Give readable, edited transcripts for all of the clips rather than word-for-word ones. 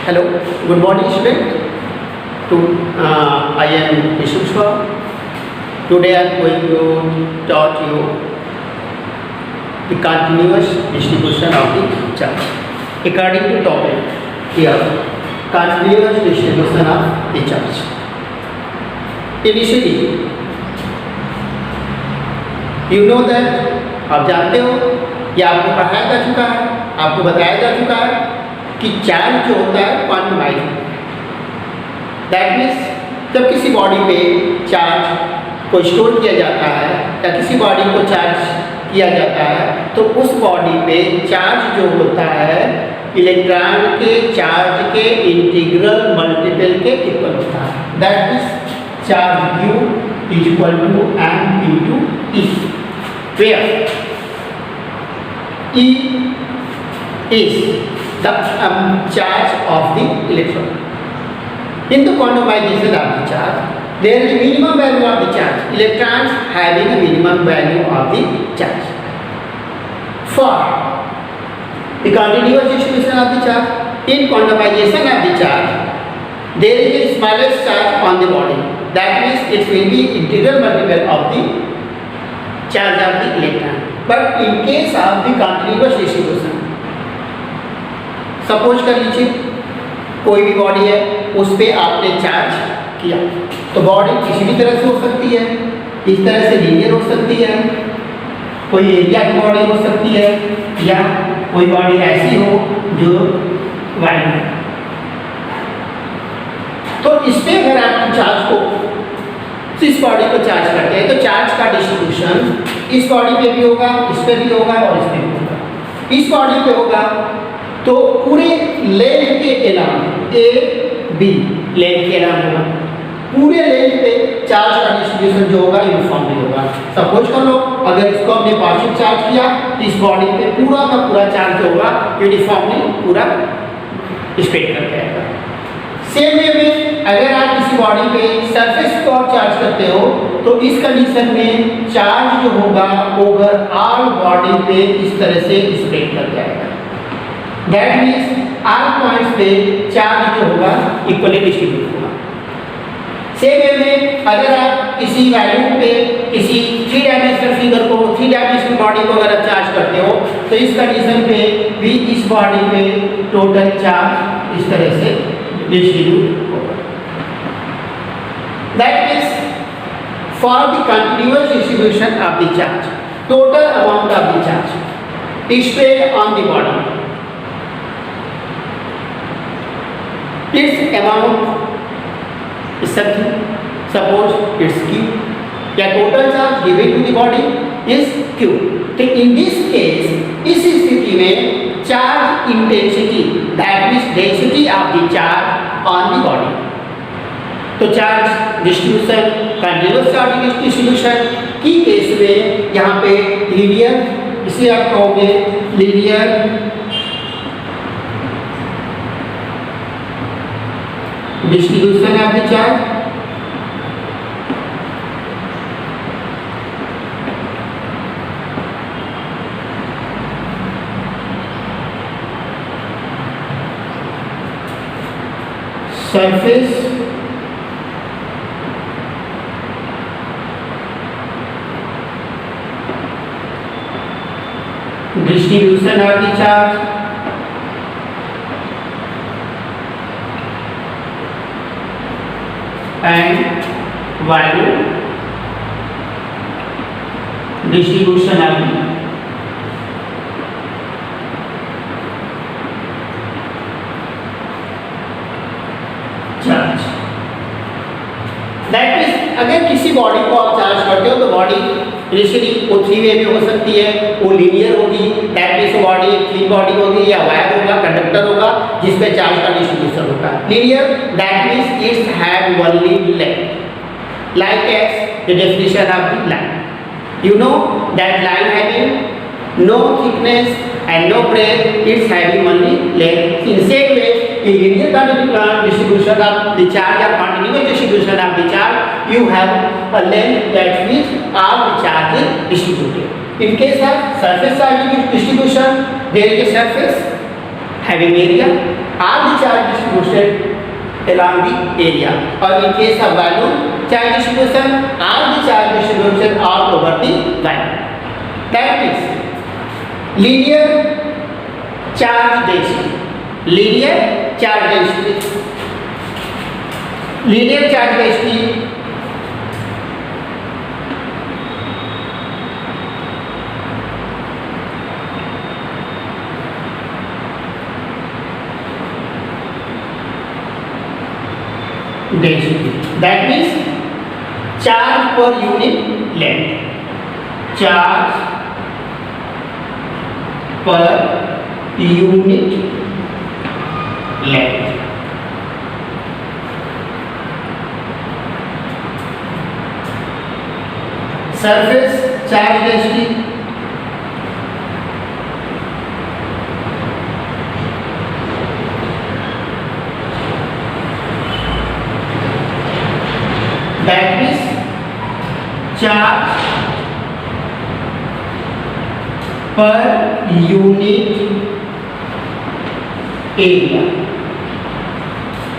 Hello, good morning student. I am Vishweshwar. Today I am going to taught you the continuous distribution of the charge. According to topic here, continuous distribution of the charge. Initially, you know that आप जानते हो या आपको पढ़ाया जा चुका है, आपको बताया जा चुका है कि चार्ज जो होता है क्वांटिफाइड होता है। दैट मीन्स जब किसी बॉडी पे चार्ज को स्टोर किया जाता है या किसी बॉडी को चार्ज किया जाता है तो उस बॉडी पे चार्ज जो होता है इलेक्ट्रॉन के चार्ज के इंटीग्रल मल्टीपल के इक्वल होता है। That means charge Q is equal to M into E, where E is the charge of the electron. In the quantization of the charge, there is a minimum value of the charge. Electrons having a minimum value of the charge. For the continuous distribution of the charge, in quantization of the charge, there is a smallest charge on the body. That means it will be integral multiple of the charge of the electron. But in case of the continuous distribution, suppose कर लीजिए कोई भी body है उस पर आपने charge किया तो बॉडी किसी भी तरह से हो सकती है, इस तरह से लीनियर हो सकती है, कोई एरिया की बॉडी हो सकती है या कोई बॉडी ऐसी हो जो वाइड है। तो इस पर अगर आप चार्ज को इस बॉडी को चार्ज करते हैं तो चार्ज का डिस्ट्रीब्यूशन इस बॉडी पे भी होगा, इस पे भी होगा और इस पे भी होगा। इस बॉडी पे होगा तो पूरे लेंथ के अलावा ए बी लेंथ के अलावा होगा, पूरे लेंथ पे चार्ज का डिस्ट्रीब्यूशन जो होगा यूनिफॉर्मली होगा। सपोज कर लो अगर इसको हमने पॉजिटिव चार्ज किया तो इस बॉडी पे पूरा का पूरा चार्ज जो होगा यूनिफॉर्मली पूरा स्प्रेड कर जाएगा। सेम वे में अगर आप किसी बॉडी पे सरफेस को आप चार्ज करते हो तो इस कंडीशन में चार्ज जो होगा ओवरऑल बॉडी पे इस तरह से स्प्रेड कर जाएगा। दैट मीन्स ऑल पॉइंट्स पे चार्ज जो होगा इक्वली डिस्ट्रीब्यूट होगा। सेम वे में अगर आप किसी वैल्यू पे किसी 3 डायमेंशनल फिगर को 3 डायमेंशनल बॉडी को अगर आप चार्ज करते हो तो इस कंडीशन पे भी इस बॉडी पे टोटल चार्ज इस तरह से डिस्ट्रीब्यूट होगा। That is for the continuous distribution of the charge, total amount of the charge is spread on the body. Its amount is something, suppose it's Q. The total charge given to the body is Q. So in this case, इस स्थिति में charge intensity that is density of the charge on the body. तो charge distribution continuous charge distribution की case में यहाँ पे linear, इसे आप कहोगे linear distribution of the charge. Surface distribution of the charge and value distribution of the charge। That means अगर किसी बॉडी को आप चार्ज करते हो तो बॉडी इनिशियली वो 3 वे में हो सकती है, वो लीनियर होगी, that means body three body होगी या वायर होगा, कंडक्टर होगा जिस पे चार्ज का डिस्ट्रीब्यूशन होगा। Linear that means it's have only length like as the definition of the line. You know that line having no thickness and no breadth, it's having only length. In same way in linear distribution of the charge or continuous distribution of the charge, you have a length that which all the charge is distributed. In case of surface charge distribution, there is a surface having area, all the charge distribution distributed along the area, or in case of volume charge distribution, all the charge distribution all over the volume. That is linear charge density. Linear charge density. Linear charge density density, that means charge per unit length. Charge per unit length. Surface charge density, that is charge per unit area.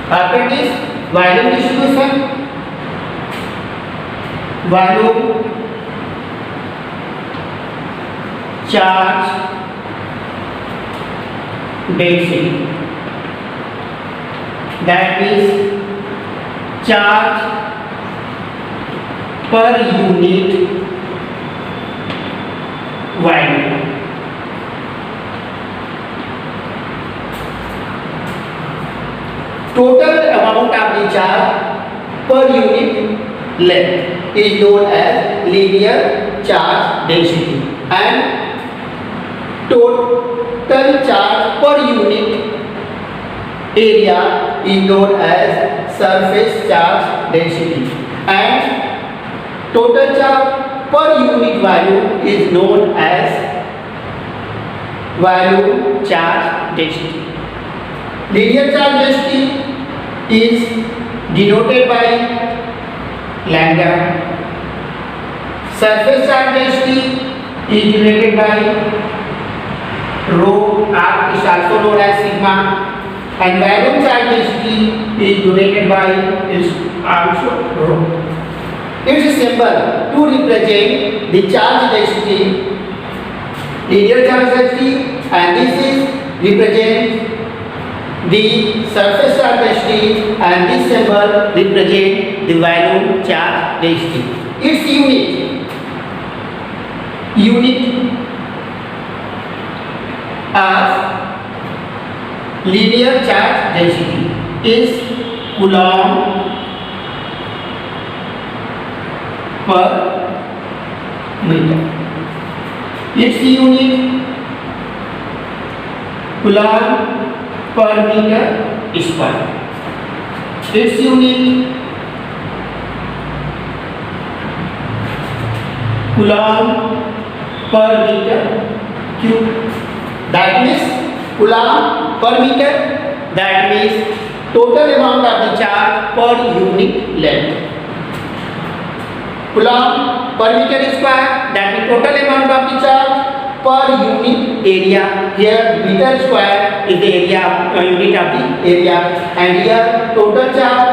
After this, volume distribution, volume charge density, that is charge per unit volume. Total amount of the charge per unit length is known as linear charge density, and total charge per unit area is known as surface charge density, and total charge per unit volume is known as volume charge density. Linear charge density is denoted by lambda. Surface charge density is denoted by rho, r is also known as sigma, and volume charge density is denoted by is also rho. It is a symbol to represent the charge density, linear charge density, and this is represent the surface charge density, and this symbol represent the volume charge density. Its unit of linear charge density is coulomb per meter. Its unit coulomb per meter square. Its unit coulomb per meter cube. That means coulomb per meter, that means total amount of the charge per unit length. Coulomb per meter square, that means total amount of the charge per unit area. Here meter square is the area, unit of the area, and here total charge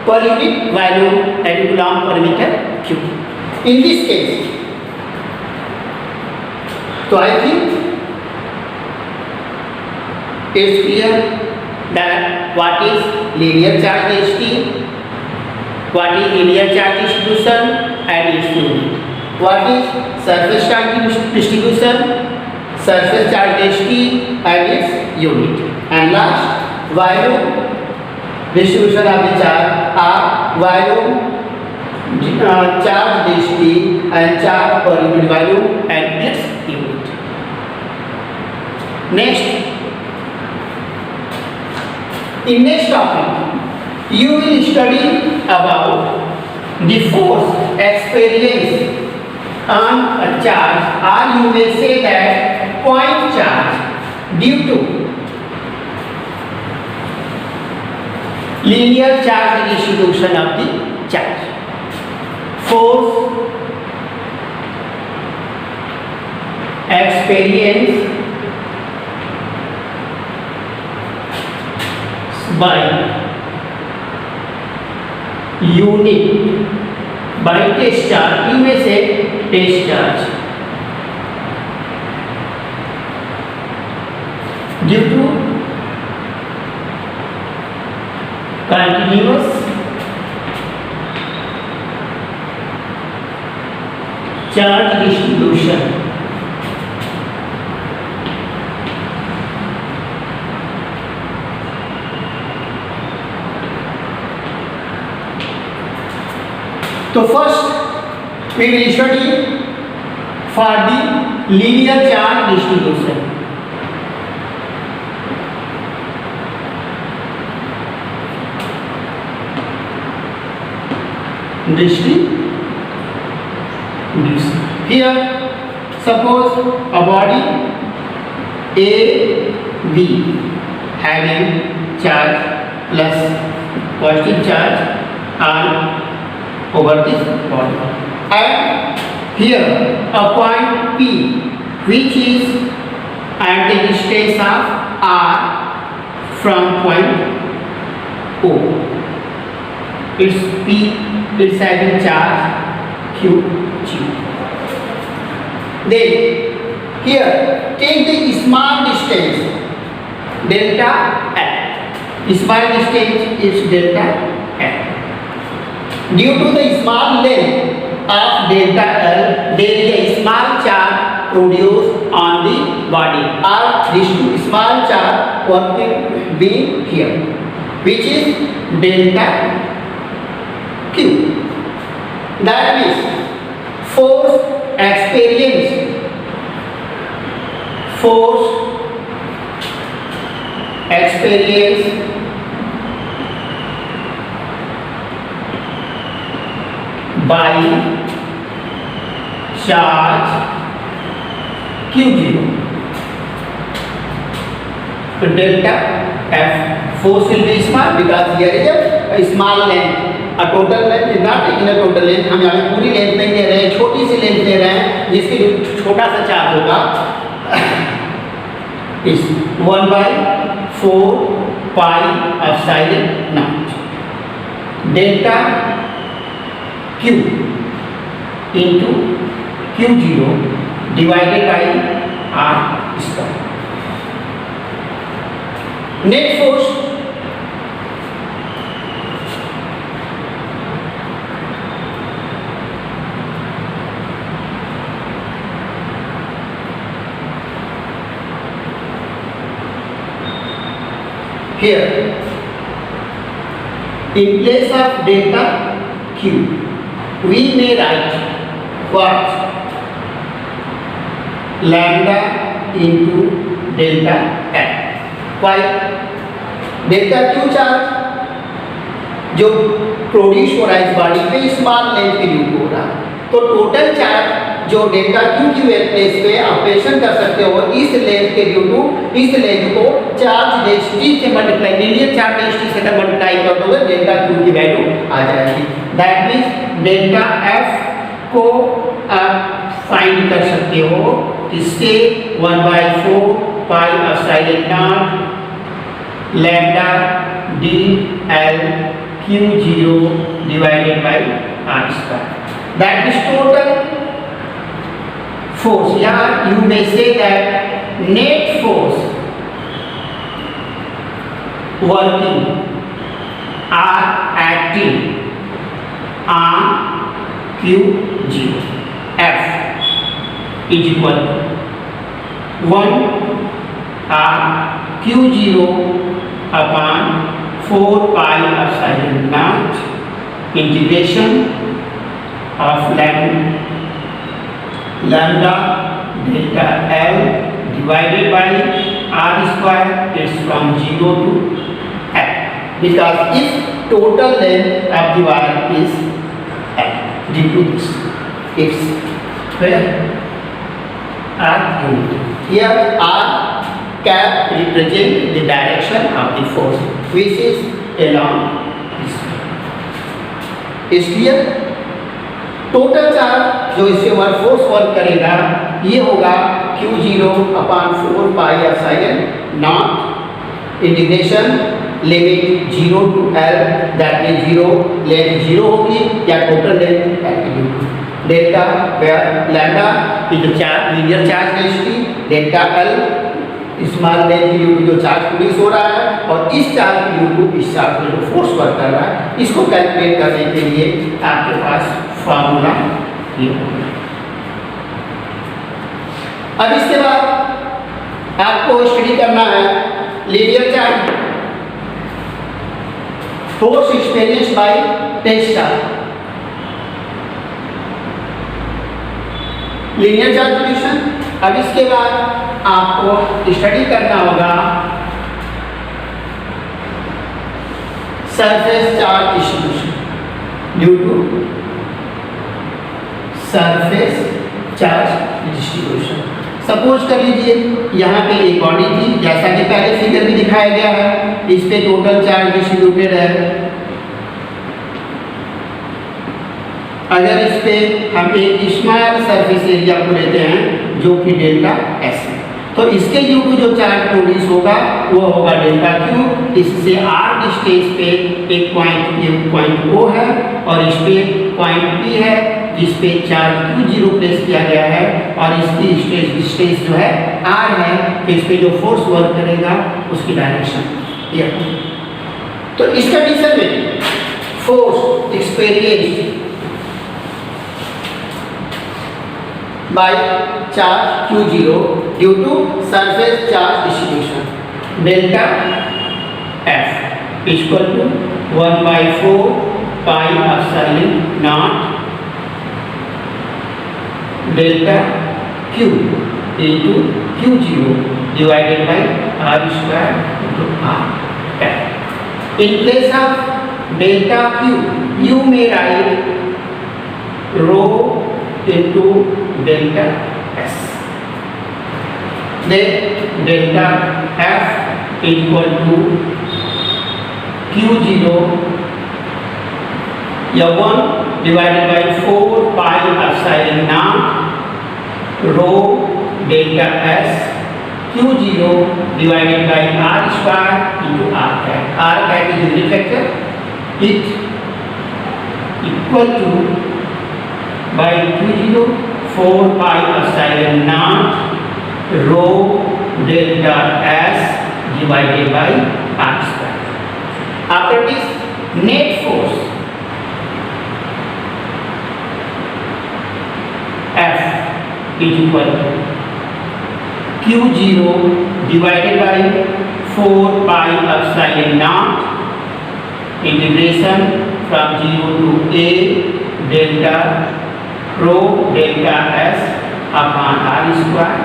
per unit volume, that is coulomb per meter cube. In this case, so I think it's clear that what is linear charge density, what is linear charge distribution and its unit, what is surface charge distribution, surface charge density and its unit, and last volume distribution of the charge are volume charge density and charge per unit volume and its unit. Next, in next topic you will study about the force experienced on a charge, or you may say that point charge due to linear charge distribution of the charge. Force experience by unit by test charge, U में से test charge due to continuous charge distribution तो first we will study for the linear charge distribution. Here, suppose a body A, B having charge plus positive charge on over this body, and here a point P which is at the distance of R from point O. Its P is having charge Qg. Then here take the small distance delta L. Small distance is delta L. Due to the small length of delta L, there is a small charge produced on the body, or this small charge working being here, which is delta Q. That means force experienced by charge Q0. So delta F force will be small because here is a small length. A total length is not taking a total length. हम यहाँ पूरी length नहीं ले रहे हैं, छोटी C length ले रहे हैं जिसके जो छोटा सा चार्ज होगा इस 1/4 pi epsilon naught delta Q into Q0 divided by R square. Net force here in place of delta Q we may write what lambda into delta L. Why? delta Q charge जो produce हो रहा है इस body पे small length के due हो रहा है, तो टोटल चार्ज जो डेल्टा Q की प्लेस पे ऑपरेशन कर सकते हो इस लेंथ के ड्यू टू इस लेंथ को चार्ज डेंसिटी से मल्टीप्लाई लीनियर चार्ज डेंसिटी से मल्टीप्लाई कर दोगे डेल्टा Q की वैल्यू आ जाएगी. दैट मींस डेल्टा F को आप फाइंड कर सकते हो इससे 1/4 pi epsilon not lambda DL Q0 divided by R square. That is total force. Yeah, you may say that net force working or acting on Q0 F is equal to 1 or Q0 upon 4 pi epsilon naught integration of lambda delta L divided by R square is from 0 to L, because if total length of the wire is L due to this it's where R unit. Here R cap represent the direction of the force which is along this way. Is clear? Total charge जो इससे work force work करेगा ये होगा Q0 upon 4 pi epsilon naught integration limit 0 to L, that mean 0 length 0 होगी या total length L की होगी। Delta where lambda is the charge linear charge density, delta L small length की due to जो charge produce हो रहा है, और इस चार्ज की ड्यू टू इस चार्ज में जो फोर्स वर्क कर रहा है, इसको कैलकुलेट करने के लिए आपके पास फार्मूला ये होगा। अब इसके बाद आपको स्टडी करना है linear charge force experience by test charge. Linear charge solution. अब इसके बाद आपको स्टडी करना होगा surface charge distribution due to surface charge distribution. Suppose कर लीजिए यहाँ पे एक बॉडी थी, जैसा कि पहले फिगर में दिखाया गया है, इस पे टोटल चार्ज डिस्ट्रीब्यूटेड है। अगर इस पे हम एक स्मॉल सरफेस एरिया को लेते हैं जो कि डेल्टा एस है, तो इसके ड्यू टू जो चार्ज प्रोड्यूस होगा वो होगा डेल्टा क्यू। इससे आर डिस्टेंस पे एक पॉइंट ओ है और इस पे पॉइंट पी है जिस पे चार्ज Q0 प्लेस किया गया है, और इसकी डिस्टेंस जो है R है, तो इस पे जो फोर्स वर्क करेगा उसकी डायरेक्शन ये। तो इस कंडीशन में force experienced by charge Q0 due to surface charge distribution delta F equal to 1/4 pi epsilon naught delta Q into Q0 divided by R square into R F. In place of delta Q, you may write rho into delta S. Then delta F equal to Q0 1 divided by 4 pi epsilon naught rho delta S Q0 divided by R square into R cap. R cap is unit vector. It equal to by Q0 4 pi epsilon naught rho delta S divided by R square. After this, net force F is equal to Q0 divided by 4 pi epsilon naught integration from 0 to A delta rho delta S upon R square.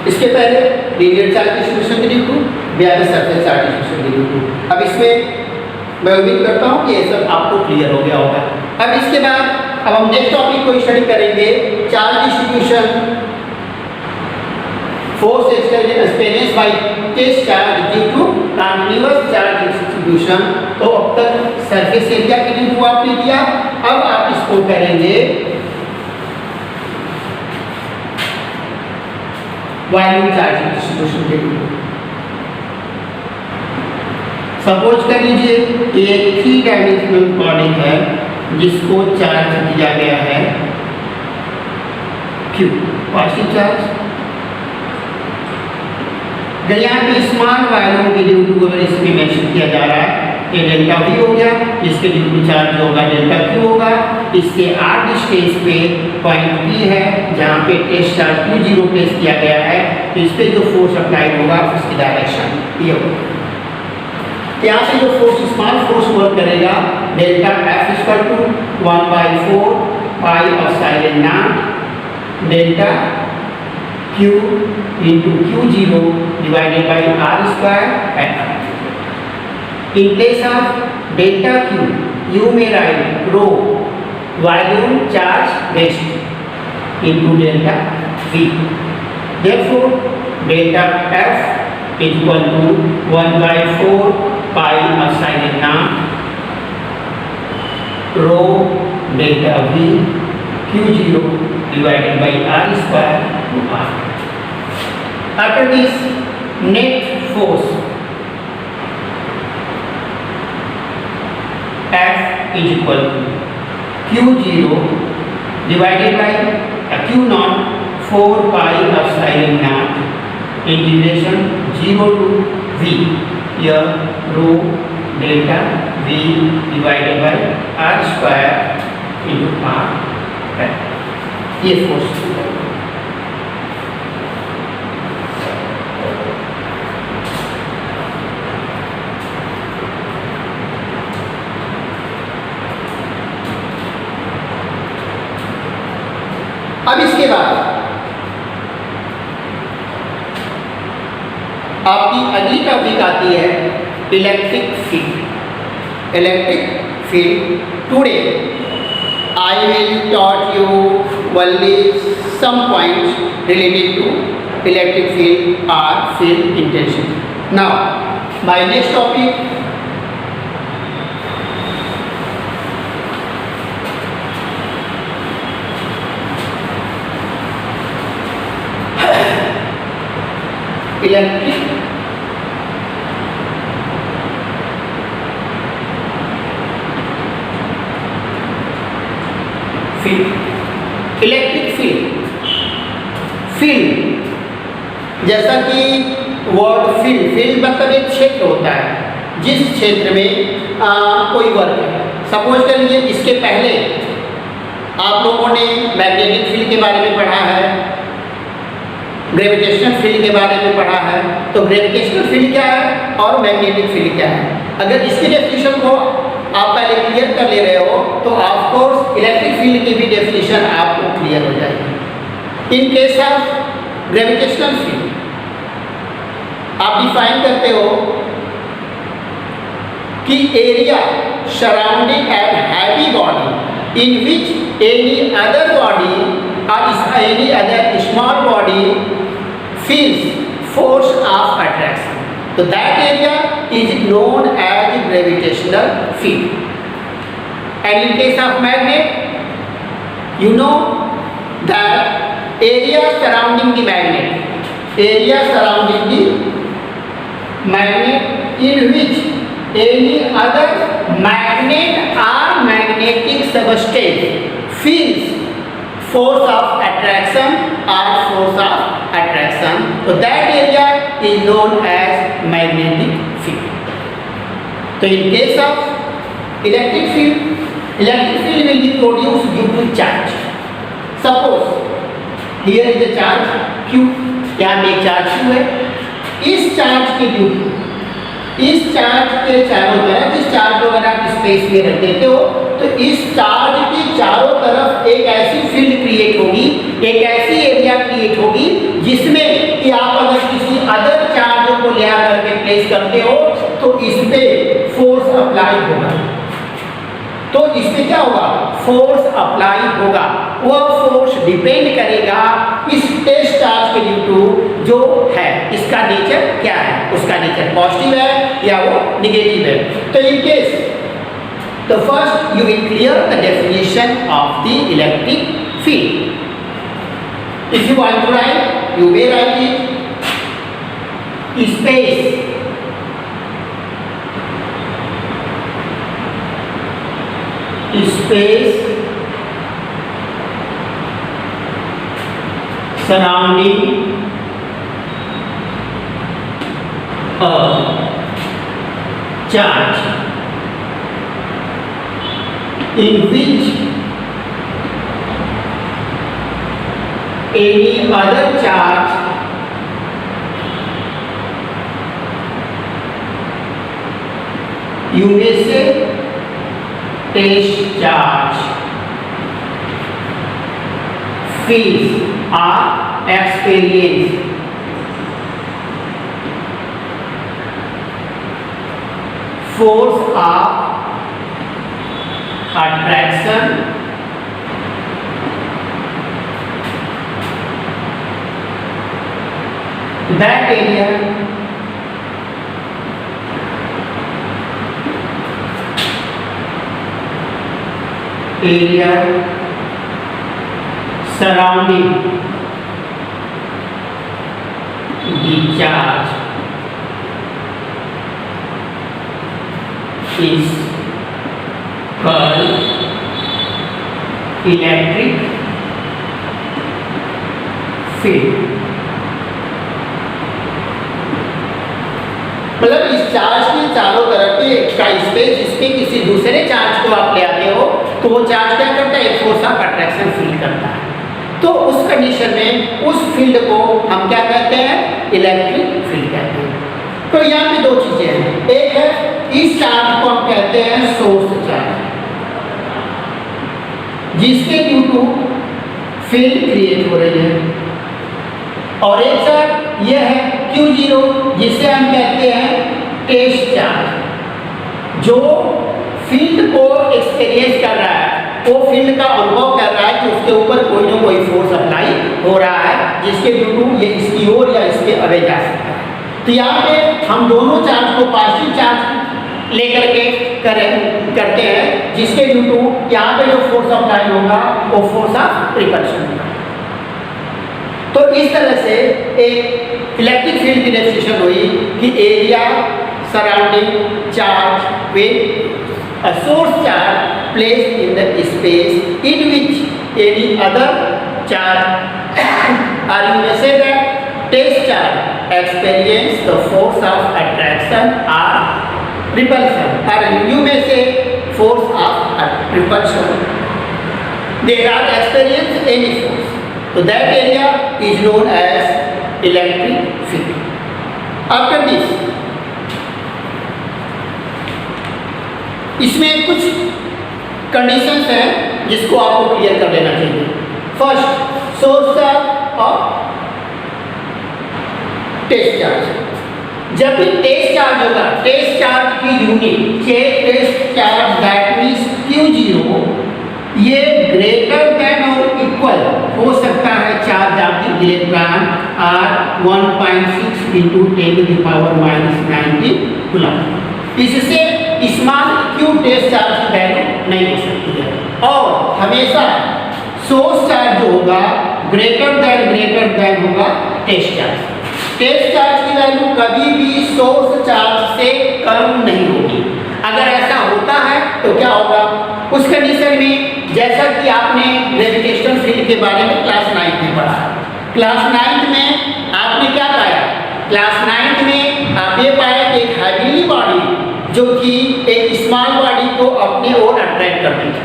इसके पहले linear charge distribution के due to beyond surface charge distribution के due to. अब इसमें मैं उम्मीद करता हूँ कि ये सब आपको क्लियर हो गया होगा। अब इसके बाद अब हम नेक्स्ट टॉपिक को स्टडी करेंगे charge distribution force experience by test charge due to continuous charge distribution. तो अब तक सरफेस एरिया के ड्यू टू आपने दिया, अब आप इसको करेंगे वॉल्यूम चार्ज डिस्ट्रीब्यूशन के ड्यू टू। सपोज कर लीजिए एक 3 डायमेंशनल बॉडी है जिसको चार्ज दिया गया है Q पॉजिटिव चार्ज। यहाँ पे स्मॉल वॉल्यूम के ड्यू टू को इसमें मेंशन किया जा रहा है, ये डेल्टा V हो गया, इसके ड्यू टू चार्ज होगा डेल्टा Q होगा। इसके R डिस्टेंस पे पॉइंट P है जहाँ पे टेस्ट चार्ज Q0 प्लेस किया गया है, तो इस पे जो फोर्स अप्लाई होगा उसकी डायरेक्शन ये होगा। यहाँ से जो फोर्स स्मॉल फोर्स वर्क करेगा delta F equal to 1/4 pi epsilon naught delta Q into Q0 divided by R square F. In place of delta Q, you may write rho volume charge density into delta V. Therefore, delta F is equal to 1/4 pi epsilon naught rho delta V Q0 divided by r square to r. After this, net force F is equal to Q0 divided by Q naught 4 pi epsilon naught integration 0 to V, here rho delta V divided by r square into r है, ये force. अब इसके बाद आपकी अगली topic आती है electric field. Electric field today I will taught you only some points related to electric field or field intensity. Now, my next topic electric field. Electric field जैसा कि वर्ड फील्ड मतलब एक क्षेत्र होता है जिस क्षेत्र में कोई वर्क है। सपोज कर लीजिए इसके पहले आप लोगों ने मैग्नेटिक फील्ड के बारे में पढ़ा है, ग्रेविटेशनल फील्ड के बारे में पढ़ा है। तो ग्रेविटेशनल फील्ड क्या है और मैग्नेटिक फील्ड क्या है, अगर इसकी डेफिनेशन को आप पहले क्लियर कर ले रहे हो तो ऑफ कोर्स इलेक्ट्रिक फील्ड की भी डेफिनेशन आपको क्लियर हो जाएगी। In case of gravitational field आप डिफाइन करते हो कि area surrounding an heavy body in which any other body or any other small body feels force of attraction. So that area is known as gravitational field. And in case of magnet, you know that area surrounding the magnet in which any other magnet or magnetic substance feels force of attraction or force of attraction. So that area is known as magnetic field. So in case of electric field will be produced due to charge. Suppose here is a charge Q, यहाँ पे एक charge Q है। इस charge के due इस charge के चारों तरफ, इस चार्ज को अगर आप स्पेस में रख देते हो तो इस चार्ज की चारों तरफ एक ऐसी फील्ड क्रिएट होगी, एक ऐसी एरिया क्रिएट होगी जिसमें कि आप अगर किसी अदर चार्ज को ले करके प्लेस करते हो तो इस पे फोर्स अप्लाई होगा। तो इसमें क्या होगा, फोर्स अप्लाई होगा। वह फोर्स डिपेंड करेगा इस टेस्ट चार्ज के ड्यू टू जो है, इसका नेचर क्या है, उसका नेचर पॉजिटिव है या वो निगेटिव है। तो इन केस तो first you will clear the definition of the electric field. If you want to write you may write it space surrounding a charge in which any other charge you may say test charge feels or experience force of attraction that area surrounding the charge is called electric field। मतलब इस charge के चारों तरफ के का space इसके किसी दूसरे चार्ज को आप ले आते हो तो वो चार्ज क्या करता है, एक फोर्स ऑफ अट्रैक्शन फील करता है। तो उस कंडीशन में उस फील्ड को हम क्या कहते हैं, इलेक्ट्रिक फील्ड कहते हैं। तो यहाँ पे दो चीजें हैं, एक है इस चार्ज को हम कहते हैं सोर्स चार्ज, जिसके ड्यू टू फील्ड क्रिएट हो रही है, और एक चार्ज यह है Q0 जिसे हम कहते हैं टेस्ट चार्ज, जो फील्ड को एक्सपीरियंस कर रहा है, वो फील्ड का अनुभव कर रहा है कि उसके ऊपर कोई ना कोई फोर्स अप्लाई हो रहा है, जिसके ड्यू टू ये इसकी ओर या इसके अवे जा सकता है। तो यहाँ पे हम दोनों चार्ज को पॉजिटिव चार्ज लेकर के करते हैं, जिसके ड्यू टू यहाँ पे जो फोर्स अप्लाई होगा वो फोर्स ऑफ रिपल्शन होगा। तो इस तरह से एक इलेक्ट्रिक फील्ड की डेफिनेशन हुई कि area surrounding charge with a source charge placed in the space in which any other charge or you may say that test charge experience the force of attraction or repulsion, or you may say force of repulsion, they are experience any force, so that area is known as electric field। After this इसमें कुछ conditions हैं जिसको आपको clear कर लेना चाहिए। First, source charge और test charge. जब भी टेस्ट चार्ज होगा, टेस्ट चार्ज की unit test charge that means Q0 ये ग्रेटर देन और इक्वल हो सकता है चार्ज ऑफ द इलेक्ट्रॉन और 1.6 × 10⁻⁻90 कूलम। इससे स्मॉल q टेस्ट चार्ज की वैल्यू नहीं हो सकती है, और हमेशा सोर्स चार्ज जो होगा ग्रेटर देन होगा टेस्ट चार्ज। टेस्ट चार्ज की वैल्यू कभी भी सोर्स चार्ज से कम नहीं होगी। अगर ऐसा होता है तो क्या होगा, उस कंडीशन में जैसा कि आपने ग्रेविटेशनल फील्ड के बारे में क्लास 9 में पढ़ा, क्लास 9 में आपने क्या पाया, क्लास 9 में आप ये पाया कि एक हेवीली बॉडी जो कि एक स्मॉल बॉडी को अपने ओर अट्रैक्ट करती थी।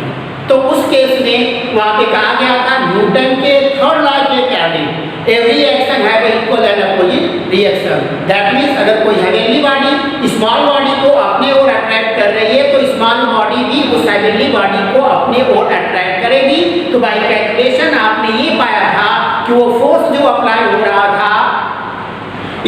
तो उस केस में वहाँ पे कहा गया था न्यूटन के थर्ड लॉ के according every action have equal and opposite reaction. That means अगर कोई हेवीली बॉडी स्मॉल बॉडी को अपने ओर अट्रैक्ट कर रही है तो स्मॉल बॉडी भी उस हेवीली बॉडी को अपने ओर अट्रैक्ट करेगी। तो बाय कैलकुलेशन आपने ये पाया था कि वो फोर्स जो अप्लाई हो रहा था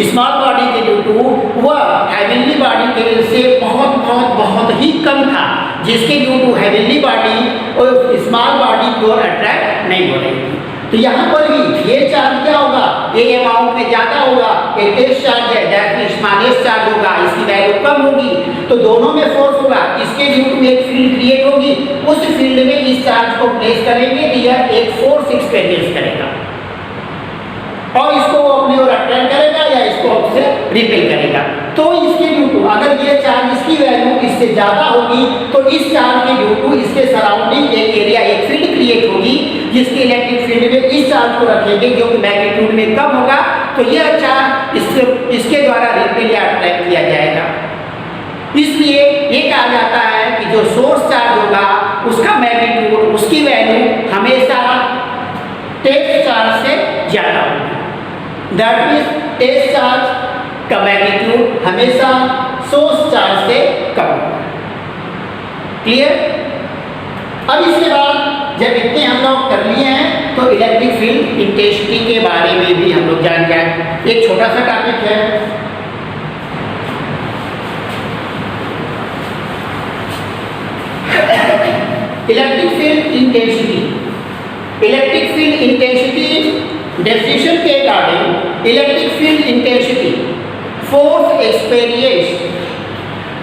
स्मॉल बॉडी के ड्यू टू वह हेवनली बॉडी के से बहुत ही कम था, जिसके ड्यू टू हेवनली बॉडी और स्मॉल बॉडी की ओर अट्रैक्ट नहीं हो रही थी। तो यहाँ पर भी ये चार्ज क्या होगा, ये अमाउंट में ज़्यादा होगा, एक टेस्ट चार्ज है दैट मींस स्मॉलेस्ट चार्ज होगा, इसकी वैल्यू कम होगी, तो दोनों में फोर्स होगा, इसके ड्यू टू एक फील्ड क्रिएट होगी, उस फील्ड में इस चार्ज को प्लेस करेंगे तो यह एक फोर्स एक्सपीरियंस करेगा और इसको वो अपने ओर अट्रैक्ट करेगा या इसको उससे रिपेल करेगा। तो इसके ड्यू टू अगर ये चार्ज इसकी वैल्यू इससे ज़्यादा होगी तो इस चार्ज के ड्यू टू इसके सराउंडिंग एक एरिया एक फील्ड क्रिएट होगी, जिसके इलेक्ट्रिक फील्ड में इस चार्ज को रखेंगे जो कि मैग्नीट्यूड में कम होगा, तो यह चार्ज इसके द्वारा रिपेल या अट्रैक्ट किया जाएगा। इसलिए ये कहा जाता है कि जो सोर्स चार्ज होगा उसका मैग्नीट्यूड उसकी वैल्यू हमेशा टेस्ट चार्ज से ज़्यादा होगी। दैट मींस टेस्ट चार्ज का मैग्नीट्यूड हमेशा सोर्स चार्ज से कम होगा। क्लियर? अब इसके बाद जब इतने हम लोग कर लिए हैं तो इलेक्ट्रिक फील्ड इंटेंसिटी के बारे में भी हम लोग जान जाए। एक छोटा सा टॉपिक है, electric field intensity. Electric field intensity definition के according electric field intensity force experienced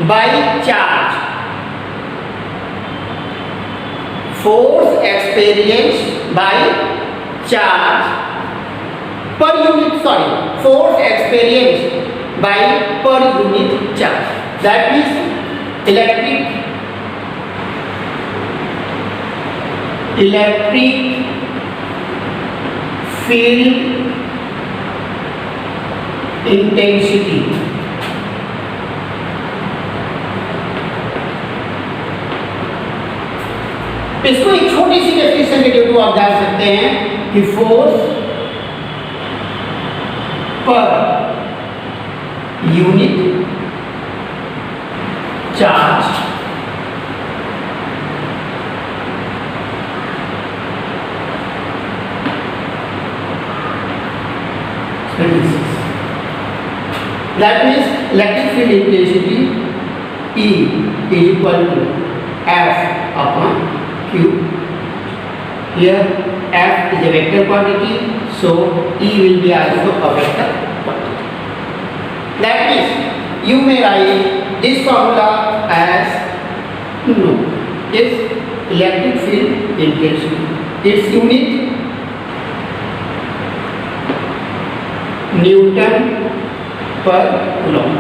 by charge, force experienced by charge per unit, sorry, force experienced by per unit charge. That means electric field intensity इसको एक छोटी सी definition के through आप जान सकते हैं कि force per unit charge that means electric field intensity E is equal to F upon Q. Here F is a vector quantity, so E will be also a vector quantity. That means you may write this formula as is electric field intensity. Its unit Newton per coulomb.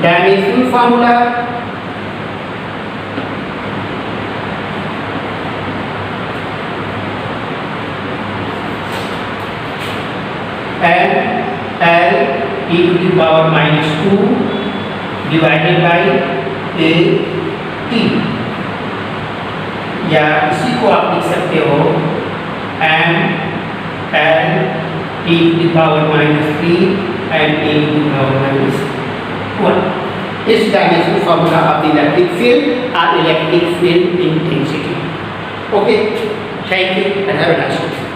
Dimensional formula N L e to the power minus 2 divided by a t, या इसी को आप लिख सकते हो M L e to the power minus 3 and e to the power minus 1. This dimensional formula of the electric field or electric field intensity. Okay, thank you and have a nice day.